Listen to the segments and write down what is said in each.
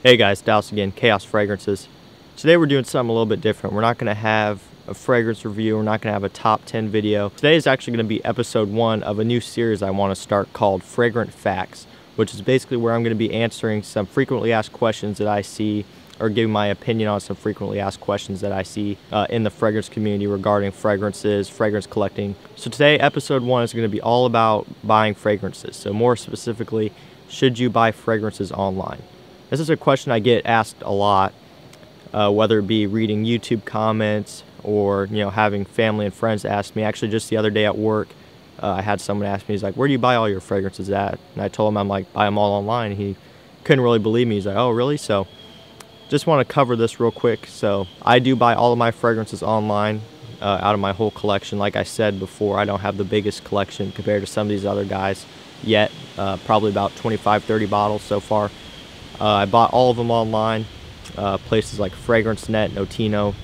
Hey guys, Dallas again, Chaos Fragrances. Today we're doing something a little bit different. We're not going to have a fragrance review. We're not going to have a top 10 video. Today is actually going to be episode 1 of a new series I want to start called Fragrant Facts, which is basically where I'm going to be answering some frequently asked questions that I see, or giving my opinion on some frequently asked questions that I see in the fragrance community regarding fragrances, fragrance collecting. So today, episode 1 is going to be all about buying fragrances. So more specifically, should you buy fragrances online? This is a question I get asked a lot, whether it be reading YouTube comments or having family and friends ask me. Actually, just the other day at work, I had someone ask me, he's like, "Where do you buy all your fragrances at?" And I told him, I'm like, "Buy them all online." He couldn't really believe me. He's like, "Oh, really?" So just want to cover this real quick. So I do buy all of my fragrances online out of my whole collection. Like I said before, I don't have the biggest collection compared to some of these other guys yet. Probably about 25-30 bottles so far. I bought all of them online, places like Fragrant, Notino,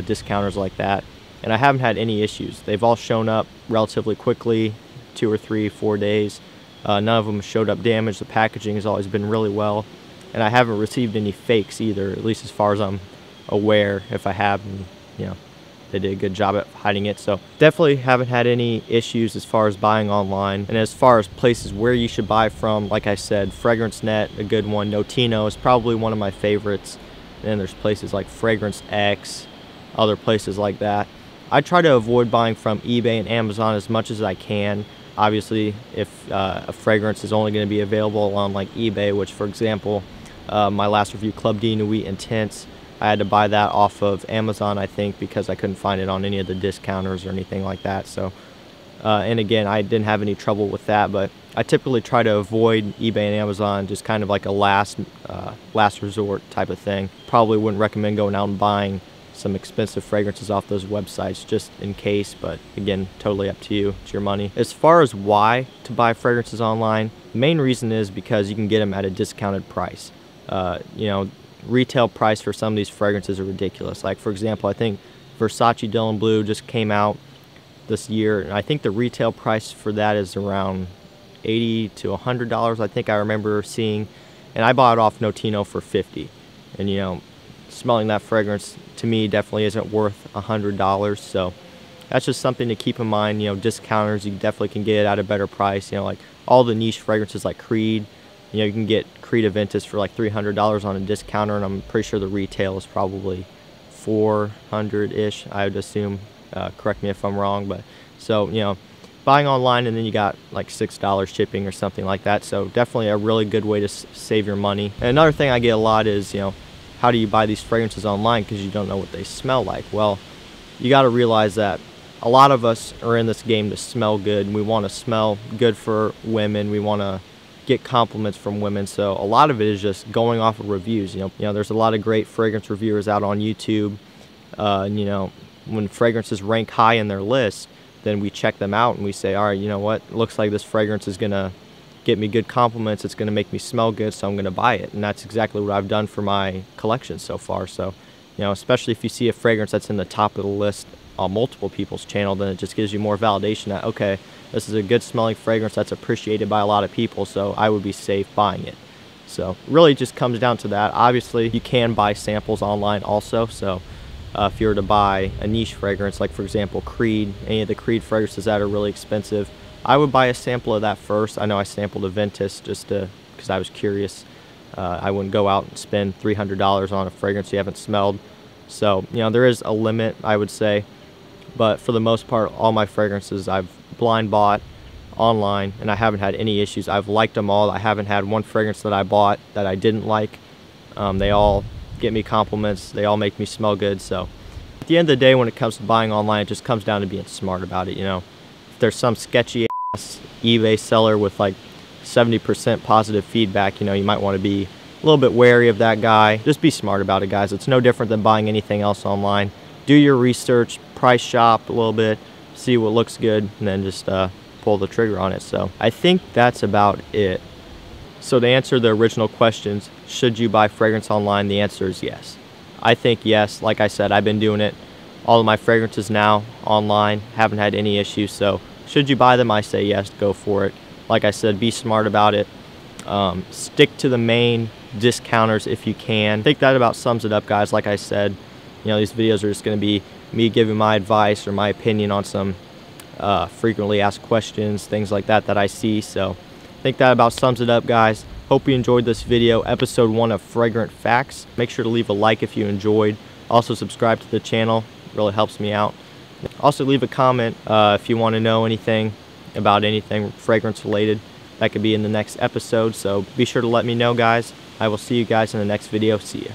discounters like that, and I haven't had any issues. They've all shown up relatively quickly, 2 or 3, 4 days. None of them showed up damaged. The packaging has always been really well, and I haven't received any fakes either, at least as far as I'm aware. If I have, they did a good job at hiding it. So definitely haven't had any issues as far as buying online. And as far as places where you should buy from, like I said, Fragrance, a good one. Notino is probably one of my favorites. And then there's places like Fragrance X, other places like that. I try to avoid buying from eBay and Amazon as much as I can. Obviously, if a fragrance is only going to be available on like eBay, which for example, my last review, Club de Nuit Intense, I had to buy that off of Amazon, I think, because I couldn't find it on any of the discounters or anything like that. So, and again, I didn't have any trouble with that, but I typically try to avoid eBay and Amazon, just kind of like a last resort type of thing. Probably wouldn't recommend going out and buying some expensive fragrances off those websites just in case, but again, totally up to you. It's your money. As far as why to buy fragrances online, the main reason is because you can get them at a discounted price. Retail price for some of these fragrances are ridiculous. Like for example, I think Versace Dylan Blue just came out this year, and I think the retail price for that is around $80 to $100. I think I remember seeing, and I bought it off Notino for $50. And smelling that fragrance to me definitely isn't worth $100. So that's just something to keep in mind. Discounters, you definitely can get it at a better price. Like all the niche fragrances like Creed. You can get Creed Aventus for like $300 on a discounter, and I'm pretty sure the retail is probably $400-ish, I would assume. Correct me if I'm wrong, but so, buying online, and then you got like $6 shipping or something like that. So definitely a really good way to save your money. And another thing I get a lot is, how do you buy these fragrances online because you don't know what they smell like? Well, you got to realize that a lot of us are in this game to smell good, and we want to smell good for women. We want to get compliments from women, so a lot of it is just going off of reviews. There's a lot of great fragrance reviewers out on YouTube. When fragrances rank high in their list, then we check them out and we say, all right, you know what, looks like this fragrance is gonna get me good compliments, it's gonna make me smell good, so I'm gonna buy it. And that's exactly what I've done for my collection so far. So especially if you see a fragrance that's in the top of the list on multiple people's channel, then it just gives you more validation that, okay, this is a good smelling fragrance that's appreciated by a lot of people, so I would be safe buying it. So really just comes down to that. Obviously, you can buy samples online also. So if you were to buy a niche fragrance, like for example Creed, any of the Creed fragrances that are really expensive, I would buy a sample of that first. I know I sampled Aventus just because I was curious. I wouldn't go out and spend $300 on a fragrance you haven't smelled. So there is a limit, I would say. But for the most part, all my fragrances I've blind bought online, and I haven't had any issues. I've liked them all. I haven't had one fragrance that I bought that I didn't like. They all get me compliments. They all make me smell good. So at the end of the day, when it comes to buying online, it just comes down to being smart about it. If there's some sketchy ass eBay seller with like 70% positive feedback, you might want to be a little bit wary of that guy. Just be smart about it, guys. It's no different than buying anything else online. Do your research, price shop a little bit, see what looks good, and then just pull the trigger on it. So I think that's about it. So to answer the original questions, should you buy fragrance online? The answer is yes. I think yes. Like I said, I've been doing it. All of my fragrances now online, haven't had any issues. So should you buy them? I say yes, go for it. Like I said, be smart about it. Stick to the main discounters if you can. I think that about sums it up, guys. Like I said, you know, these videos are just going to be me giving my advice or my opinion on some frequently asked questions, things like that I see. So I think that about sums it up, guys. Hope you enjoyed this video, episode 1 of Fragrant Facts. Make sure to leave a like if you enjoyed. Also subscribe to the channel, it really helps me out. Also leave a comment if you want to know anything about anything fragrance related. That could be in the next episode, so be sure to let me know, guys. I will see you guys in the next video. See ya.